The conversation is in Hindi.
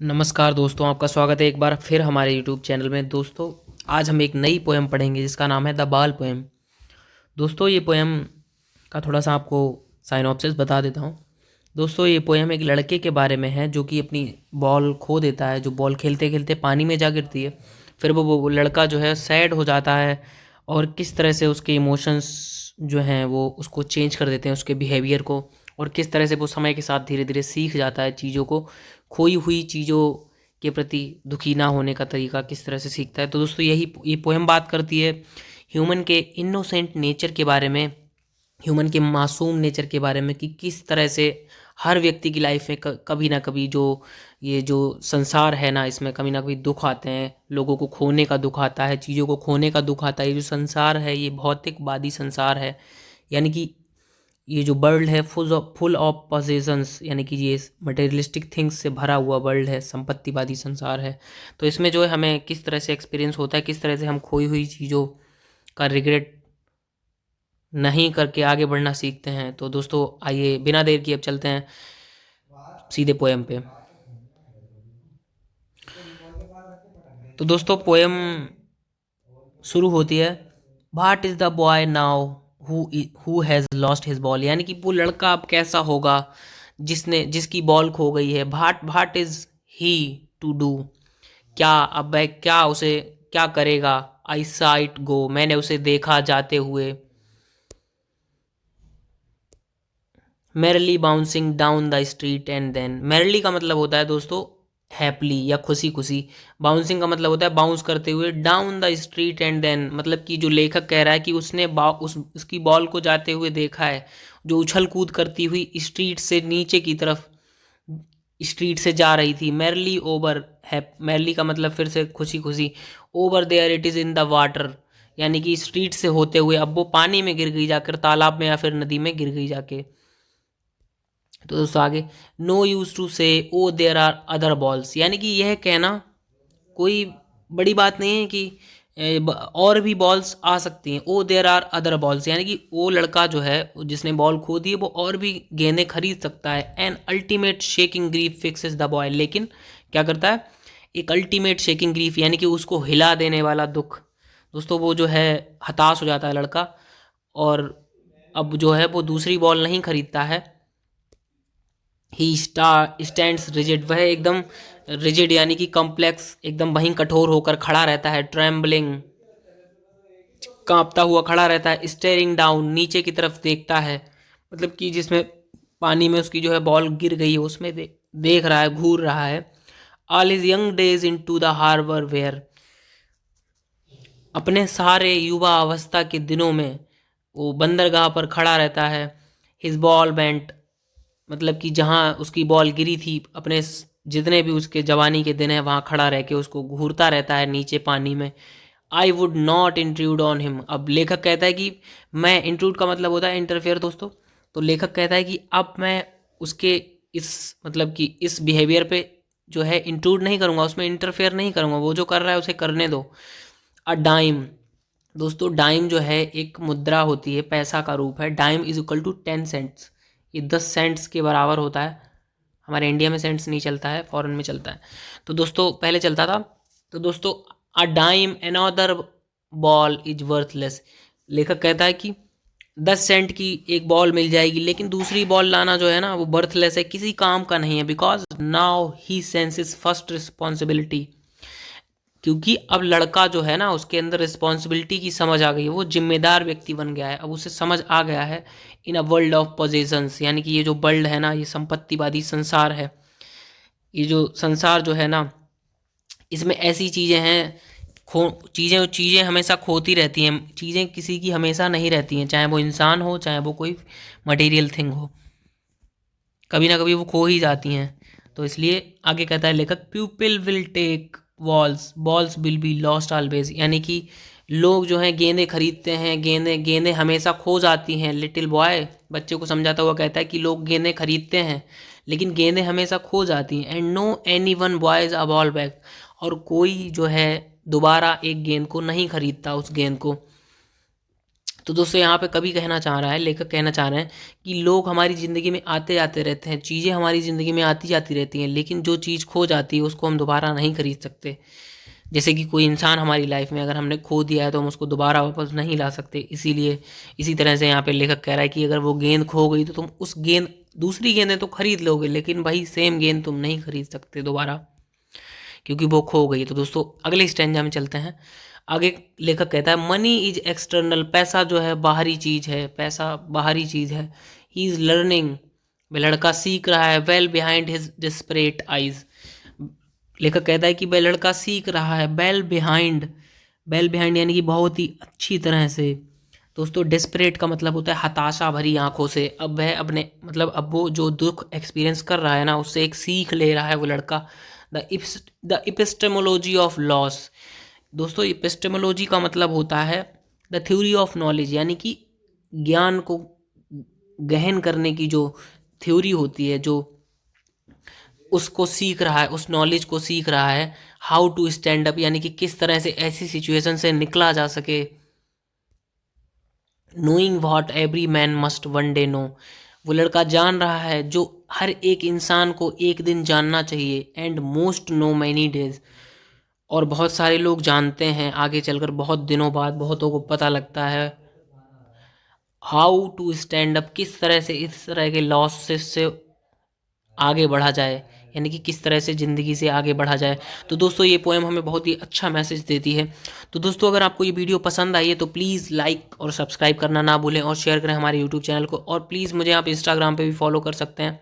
नमस्कार दोस्तों, आपका स्वागत है एक बार फिर हमारे यूट्यूब चैनल में। दोस्तों, आज हम एक नई पोएम पढ़ेंगे जिसका नाम है द बाल पोएम। दोस्तों, ये पोएम का थोड़ा सा आपको साइनॉप्सिस बता देता हूँ। दोस्तों, ये पोएम एक लड़के के बारे में है जो कि अपनी बॉल खो देता है, जो बॉल खेलते खेलते पानी में जा गिरती है। फिर वो लड़का जो है सैड हो जाता है और किस तरह से उसके इमोशंस जो हैं वो उसको चेंज कर देते हैं, उसके बिहेवियर को। और किस तरह से वो समय के साथ धीरे धीरे सीख जाता है चीज़ों को, खोई हुई चीज़ों के प्रति दुखी ना होने का तरीका किस तरह से सीखता है। तो दोस्तों, यही ये पोएम बात करती है ह्यूमन के इनोसेंट नेचर के बारे में, ह्यूमन के मासूम नेचर के बारे में, कि किस तरह से हर व्यक्ति की लाइफ में कभी ना कभी ये जो संसार है ना, इसमें कभी ना कभी दुख आते हैं। लोगों को खोने का दुख आता है, चीज़ों को खोने का दुख आता है। ये जो संसार है ये भौतिकवादी संसार है, यानी कि ये जो वर्ल्ड है फुल ऑफ पोजेशंस, यानी कि ये मटेरियलिस्टिक थिंग्स से भरा हुआ वर्ल्ड है, संपत्तिवादी संसार है। तो इसमें जो है हमें किस तरह से एक्सपीरियंस होता है, किस तरह से हम खोई हुई चीज़ों का रिग्रेट नहीं करके आगे बढ़ना सीखते हैं। तो दोस्तों, आइए बिना देर किए अब चलते हैं सीधे पोएम पे। तो दोस्तों, पोएम शुरू होती है, what is the boy now who has lost his ball, यानी कि वो लड़का अब कैसा होगा जिसकी बॉल खो गई है। भाट इज़ ही टू डू, क्या अब वह क्या उसे क्या करेगा। आई साइट गो, मैंने उसे देखा जाते हुए। Merrily bouncing down the street and then, merrily का मतलब होता है दोस्तों हैप्पली या खुशी खुशी। बाउंसिंग का मतलब होता है बाउंस करते हुए। Down the street and then मतलब कि जो लेखक कह रहा है कि उसने उसकी बॉल को जाते हुए देखा है, जो उछल कूद करती हुई स्ट्रीट से नीचे की तरफ, स्ट्रीट से जा रही थी। मैरली ओवर है, मैरली का मतलब फिर से खुशी खुशी। Over there it is in the water, यानी कि स्ट्रीट से होते हुए अब वो पानी में गिर गई जाकर, तालाब में या फिर नदी में गिर गई जाके। तो दोस्तों आगे, नो यूज टू से oh there are other balls, यानी कि यह कहना कोई बड़ी बात नहीं है कि और भी बॉल्स आ सकती हैं। Oh there are other balls, यानी कि वो लड़का जो है जिसने बॉल खो दी है वो और भी गेंदें खरीद सकता है। An ultimate shaking grief fixes the boy, लेकिन क्या करता है, एक अल्टीमेट शेकिंग ग्रीफ यानी कि उसको हिला देने वाला दुख। दोस्तों, वो जो है हताश हो जाता है लड़का, और अब जो है वो दूसरी बॉल नहीं खरीदता है। ही स्टैंड्स रिजिड, वह एकदम रिजिड यानी कि कॉम्प्लेक्स, एकदम वहीं कठोर होकर खड़ा रहता है। ट्रेम्बलिंग, कांपता हुआ खड़ा रहता है। स्टेरिंग डाउन, नीचे की तरफ देखता है, मतलब कि जिसमें पानी में उसकी जो है बॉल गिर गई है उसमें देख रहा है, घूर रहा है। All his young days into the harbour where, अपने सारे युवा अवस्था के दिनों में वो बंदरगाह पर खड़ा रहता है। हिज बॉल बेंट, मतलब कि जहाँ उसकी बॉल गिरी थी, अपने जितने भी उसके जवानी के दिन है वहाँ खड़ा रह के उसको घूरता रहता है नीचे पानी में। I would not intrude on him, अब लेखक कहता है कि मैं, इंट्रूड का मतलब होता है इंटरफेयर दोस्तों। तो लेखक कहता है कि अब मैं उसके इस, मतलब कि इस बिहेवियर पे जो है इंट्रूड नहीं करूँगा, उसमें इंटरफेयर नहीं करूँगा, वो जो कर रहा है उसे करने दो। अ डाइम, दोस्तों डाइम जो है एक मुद्रा होती है, पैसा का रूप है। Dime is equal to 10 cents, ये 10 सेंट्स के बराबर होता है। हमारे इंडिया में सेंट्स नहीं चलता है, फॉरेन में चलता है। तो दोस्तों पहले चलता था। तो दोस्तों, a dime another ball is worthless, लेखक कहता है कि 10 सेंट की एक बॉल मिल जाएगी लेकिन दूसरी बॉल लाना जो है ना वो बर्थलेस है, किसी काम का नहीं है। Because now he senses first responsibility, क्योंकि अब लड़का जो है ना उसके अंदर रिस्पॉन्सिबिलिटी की समझ आ गई है, वो जिम्मेदार व्यक्ति बन गया है। अब उसे समझ आ गया है इन अ वर्ल्ड ऑफ पोजेशंस, यानी कि ये जो वर्ल्ड है ना, ये संपत्तिवादी संसार है। ये जो संसार जो है ना, इसमें ऐसी चीज़ें हैं, खो चीज़ें चीज़ें हमेशा खोती रहती हैं, चीज़ें किसी की हमेशा नहीं रहती हैं, चाहे वो इंसान हो चाहे वो कोई मटेरियल थिंग हो, कभी ना कभी वो खो ही जाती हैं। तो इसलिए आगे कहता है लेखक, people will take balls, balls will be lost always, यानी कि लोग जो हैं गेंदें खरीदते हैं, गेंदें गेंदें हमेशा खो जाती हैं। लिटिल बॉय बच्चे को समझाता हुआ कहता है कि लोग गेंदें खरीदते हैं लेकिन गेंदें हमेशा खो जाती हैं। And no any one buys a ball back, और कोई जो है दोबारा एक गेंद को नहीं खरीदता उस गेंद को। तो दोस्तों यहाँ पे कवि कहना चाह रहा है, लेखक कहना चाह रहे हैं कि लोग हमारी ज़िंदगी में आते जाते रहते हैं, चीज़ें हमारी ज़िंदगी में आती जाती रहती हैं, लेकिन जो चीज़ खो जाती है उसको हम दोबारा नहीं खरीद सकते। जैसे कि कोई इंसान हमारी लाइफ में अगर हमने खो दिया है तो हम उसको दोबारा वापस नहीं ला सकते। इसीलिए इसी तरह से यहाँ पे लेखक कह रहा है कि अगर वो गेंद खो गई तो तुम उस गेंद दूसरी गेंदें तो खरीद लोगे, लेकिन भाई सेम गेंद तुम नहीं खरीद सकते दोबारा, क्योंकि वो खो गई। तो दोस्तों अगले स्टैंजा में चलते हैं। आगे लेखक कहता है मनी इज एक्सटर्नल, पैसा जो है बाहरी चीज है, पैसा बाहरी चीज है। ही इज लर्निंग, वह लड़का सीख रहा है, well behind his desperate eyes. लेखक कहता है कि वह लड़का सीख रहा है, वेल बिहाइंड, वेल बिहाइंड यानी कि बहुत ही अच्छी तरह से। दोस्तों डेस्परेट का मतलब होता है हताशा भरी आंखों से। अब वह अपने मतलब अब वो जो दुख एक्सपीरियंस कर रहा है ना, उससे एक सीख ले रहा है वो लड़का। The epistemology of loss. दोस्तों इपिस्टेमोलॉजी का मतलब होता है द थ्योरी ऑफ नॉलेज, यानी कि ज्ञान को गहन करने की जो थ्योरी होती है, जो उसको सीख रहा है, उस नॉलेज को सीख रहा है। हाउ टू स्टैंड अप, यानी कि किस तरह से ऐसी सिचुएशन से निकला जा सके। Knowing what every man must one day know, वो लड़का जान रहा है जो हर एक इंसान को एक दिन जानना चाहिए। And most know many days, और बहुत सारे लोग जानते हैं आगे चलकर, बहुत दिनों बाद बहुतों को पता लगता है। हाउ टू स्टैंड अप, किस तरह से इस तरह के लॉसेस से आगे बढ़ा जाए, यानी कि किस तरह से ज़िंदगी से आगे बढ़ा जाए। तो दोस्तों ये पोएम हमें बहुत ही अच्छा मैसेज देती है। तो दोस्तों अगर आपको ये वीडियो पसंद आई है तो प्लीज़ लाइक और सब्सक्राइब करना ना भूलें, और शेयर करें हमारे यूट्यूब चैनल को, और प्लीज़ मुझे आप इंस्टाग्राम पे भी फॉलो कर सकते हैं।